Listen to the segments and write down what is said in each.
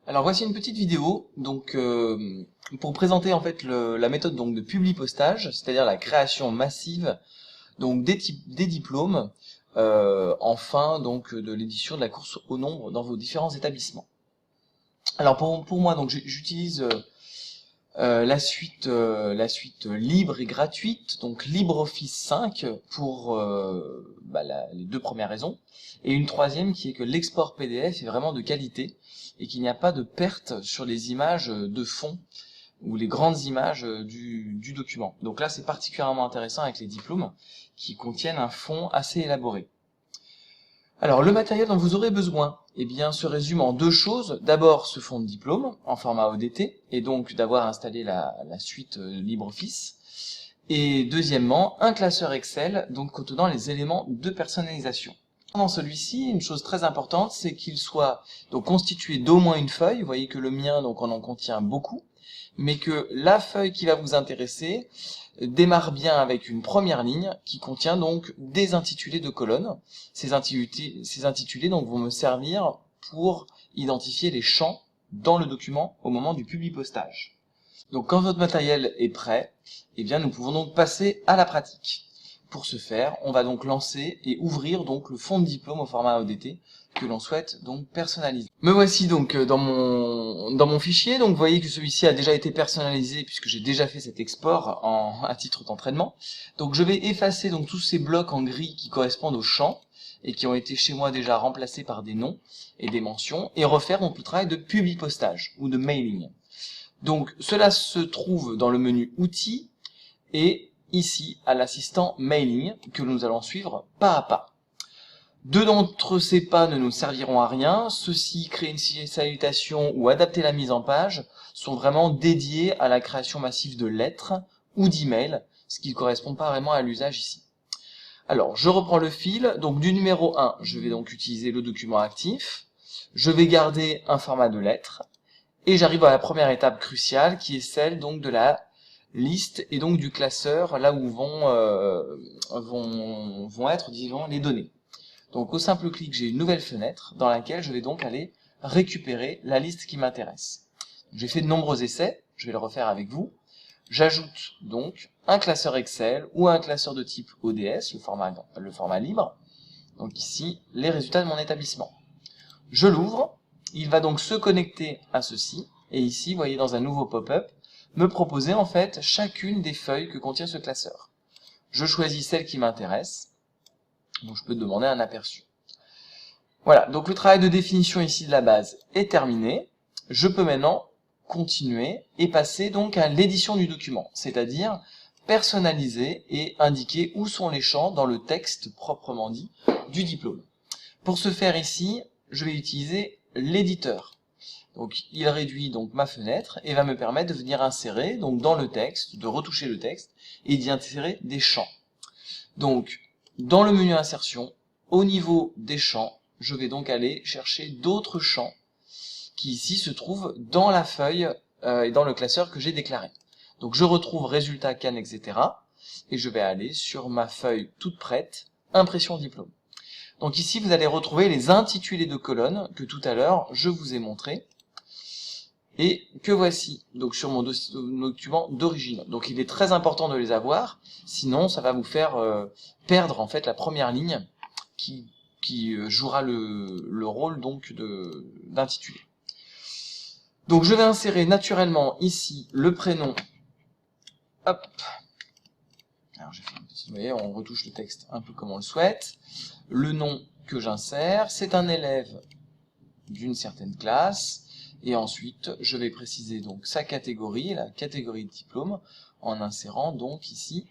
Alors voici une petite vidéo donc pour présenter en fait la méthode donc de publipostage, c'est-à-dire la création massive donc des diplômes en fin donc de l'édition de la course au nombre dans vos différents établissements. Alors pour moi donc j'utilise la suite libre et gratuite, donc LibreOffice 5 pour les deux premières raisons, et une troisième qui est que l'export PDF est vraiment de qualité et qu'il n'y a pas de perte sur les images de fond ou les grandes images du document. Donc là c'est particulièrement intéressant avec les diplômes qui contiennent un fond assez élaboré. Alors le matériel dont vous aurez besoin se résume en deux choses. D'abord ce fond de diplôme en format ODT et donc d'avoir installé la suite LibreOffice. Et deuxièmement un classeur Excel donc contenant les éléments de personnalisation. Dans celui-ci, une chose très importante, c'est qu'il soit donc constitué d'au moins une feuille. Vous voyez que le mien donc on en contient beaucoup, mais que la feuille qui va vous intéresser démarre bien avec une première ligne qui contient donc des intitulés de colonnes. Ces intitulés donc vont me servir pour identifier les champs dans le document au moment du publipostage. Donc quand votre matériel est prêt, nous pouvons donc passer à la pratique. Pour ce faire, on va donc lancer et ouvrir donc le fond de diplôme au format ODT que l'on souhaite donc personnaliser. Me voici donc dans mon fichier. Donc vous voyez que celui-ci a déjà été personnalisé puisque j'ai déjà fait cet export à titre d'entraînement. Donc je vais effacer donc tous ces blocs en gris qui correspondent aux champs et qui ont été chez moi déjà remplacés par des noms et des mentions et refaire donc le travail de publipostage ou de mailing. Donc cela se trouve dans le menu outils et ici à l'assistant mailing que nous allons suivre pas à pas. Deux d'entre ces pas ne nous serviront à rien. Ceux-ci, créer une salutation ou adapter la mise en page, sont vraiment dédiés à la création massive de lettres ou d'emails, ce qui ne correspond pas vraiment à l'usage ici. Alors, je reprends le fil. Donc du numéro 1, je vais donc utiliser le document actif. Je vais garder un format de lettres. Et j'arrive à la première étape cruciale qui est celle donc de la liste et donc du classeur, là où vont être, disons, les données. Donc au simple clic, j'ai une nouvelle fenêtre dans laquelle je vais donc aller récupérer la liste qui m'intéresse. J'ai fait de nombreux essais, je vais le refaire avec vous. J'ajoute donc un classeur Excel ou un classeur de type ODS, le format libre. Donc ici, les résultats de mon établissement. Je l'ouvre, il va donc se connecter à ceci, et ici, vous voyez dans un nouveau pop-up, me proposer en fait chacune des feuilles que contient ce classeur. Je choisis celle qui m'intéresse, donc je peux demander un aperçu. Voilà, donc le travail de définition ici de la base est terminé. Je peux maintenant continuer et passer donc à l'édition du document, c'est-à-dire personnaliser et indiquer où sont les champs dans le texte proprement dit du diplôme. Pour ce faire ici, je vais utiliser l'éditeur. Donc il réduit donc ma fenêtre et va me permettre de venir insérer donc dans le texte, de retoucher le texte et d'y insérer des champs. Donc dans le menu insertion, au niveau des champs, je vais donc aller chercher d'autres champs qui ici se trouvent dans la feuille et dans le classeur que j'ai déclaré. Donc je retrouve résultat CAN, etc. et je vais aller sur ma feuille toute prête, impression diplôme. Donc ici vous allez retrouver les intitulés de colonnes que tout à l'heure je vous ai montré et que voici donc sur mon document d'origine. Donc il est très important de les avoir, sinon ça va vous faire perdre en fait la première ligne qui jouera le rôle donc d'intitulé. Donc je vais insérer naturellement ici le prénom. Hop. Alors j'ai fait un petit, vous voyez, on retouche le texte un peu comme on le souhaite. Le nom que j'insère, c'est un élève d'une certaine classe. Et ensuite, je vais préciser donc sa catégorie, la catégorie de diplôme, en insérant donc ici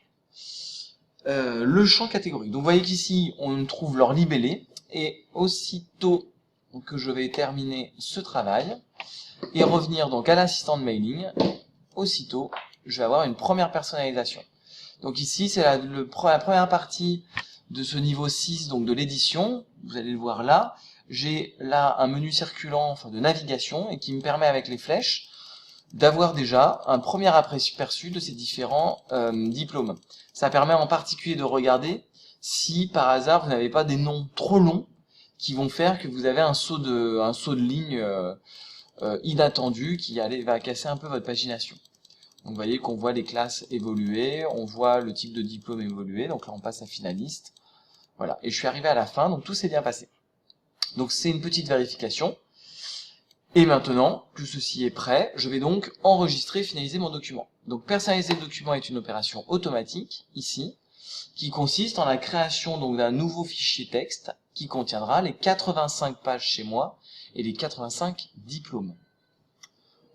le champ catégorie. Donc vous voyez qu'ici, on trouve leur libellé, et aussitôt que je vais terminer ce travail, et revenir donc à l'assistant de mailing, aussitôt, je vais avoir une première personnalisation. Donc ici, c'est la première partie de ce niveau 6, donc de l'édition, vous allez le voir là. J'ai là un menu circulant de navigation et qui me permet avec les flèches d'avoir déjà un premier aperçu de ces différents diplômes. Ça permet en particulier de regarder si par hasard vous n'avez pas des noms trop longs qui vont faire que vous avez un saut de ligne inattendu qui va casser un peu votre pagination. Donc vous voyez qu'on voit les classes évoluer, on voit le type de diplôme évoluer, donc là on passe à finaliste. Voilà, et je suis arrivé à la fin, donc tout s'est bien passé. Donc c'est une petite vérification. Et maintenant que ceci est prêt, je vais donc enregistrer, finaliser mon document. Donc personnaliser le document est une opération automatique, ici, qui consiste en la création donc d'un nouveau fichier texte qui contiendra les 85 pages chez moi et les 85 diplômes.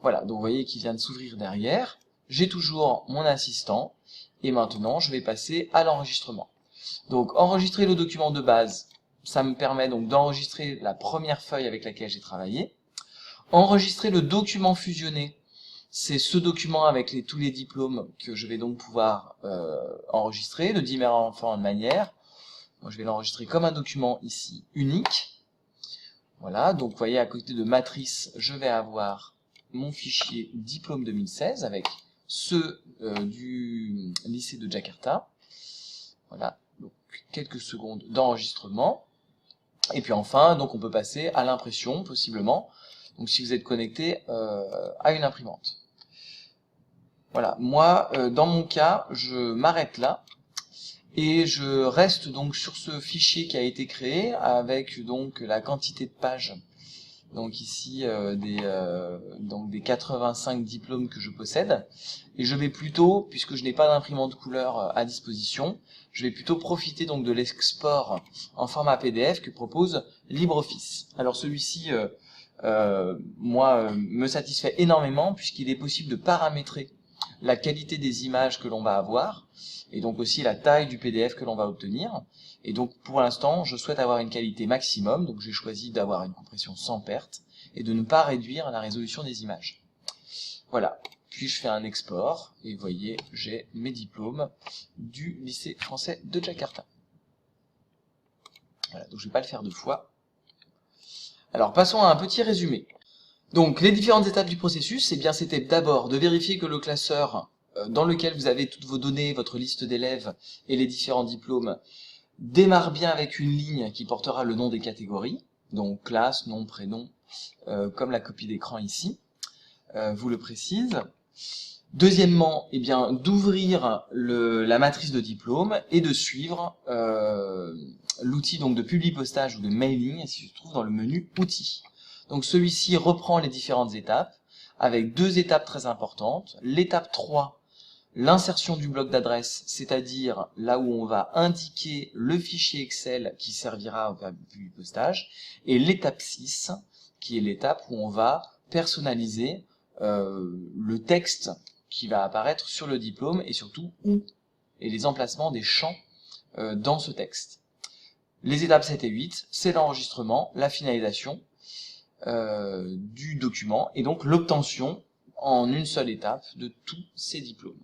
Voilà, donc vous voyez qu'il vient de s'ouvrir derrière. J'ai toujours mon assistant et maintenant je vais passer à l'enregistrement. Donc enregistrer le document de base, ça me permet donc d'enregistrer la première feuille avec laquelle j'ai travaillé. Enregistrer le document fusionné, c'est ce document avec tous les diplômes que je vais donc pouvoir enregistrer de différentes manières. Moi, je vais l'enregistrer comme un document ici unique. Voilà, donc vous voyez à côté de matrice, je vais avoir mon fichier diplôme 2016 avec ceux du lycée de Jakarta. Voilà, donc quelques secondes d'enregistrement. Et puis enfin, donc on peut passer à l'impression possiblement. Donc si vous êtes connecté à une imprimante. Voilà, moi dans mon cas, je m'arrête là et je reste donc sur ce fichier qui a été créé avec donc la quantité de pages. Donc ici des 85 diplômes que je possède. Et je vais plutôt, puisque je n'ai pas d'imprimante couleur à disposition, je vais plutôt profiter donc de l'export en format PDF que propose LibreOffice. Alors celui-ci me satisfait énormément puisqu'il est possible de paramétrer la qualité des images que l'on va avoir et donc aussi la taille du PDF que l'on va obtenir. Et donc pour l'instant, je souhaite avoir une qualité maximum, donc j'ai choisi d'avoir une compression sans perte et de ne pas réduire la résolution des images. Voilà, puis je fais un export et vous voyez, j'ai mes diplômes du lycée français de Jakarta. Voilà, donc je ne vais pas le faire deux fois. Alors passons à un petit résumé. Donc les différentes étapes du processus, c'était d'abord de vérifier que le classeur dans lequel vous avez toutes vos données, votre liste d'élèves et les différents diplômes, démarre bien avec une ligne qui portera le nom des catégories, donc classe, nom, prénom, comme la copie d'écran ici, vous le précise. Deuxièmement, d'ouvrir la matrice de diplôme et de suivre l'outil donc de publipostage ou de mailing qui se trouve dans le menu outils. Donc celui-ci reprend les différentes étapes avec deux étapes très importantes. L'étape 3, l'insertion du bloc d'adresse, c'est-à-dire là où on va indiquer le fichier Excel qui servira au publipostage, et l'étape 6, qui est l'étape où on va personnaliser le texte qui va apparaître sur le diplôme et surtout où et les emplacements des champs dans ce texte. Les étapes 7 et 8, c'est l'enregistrement, la finalisation du document et donc l'obtention en une seule étape de tous ces diplômes.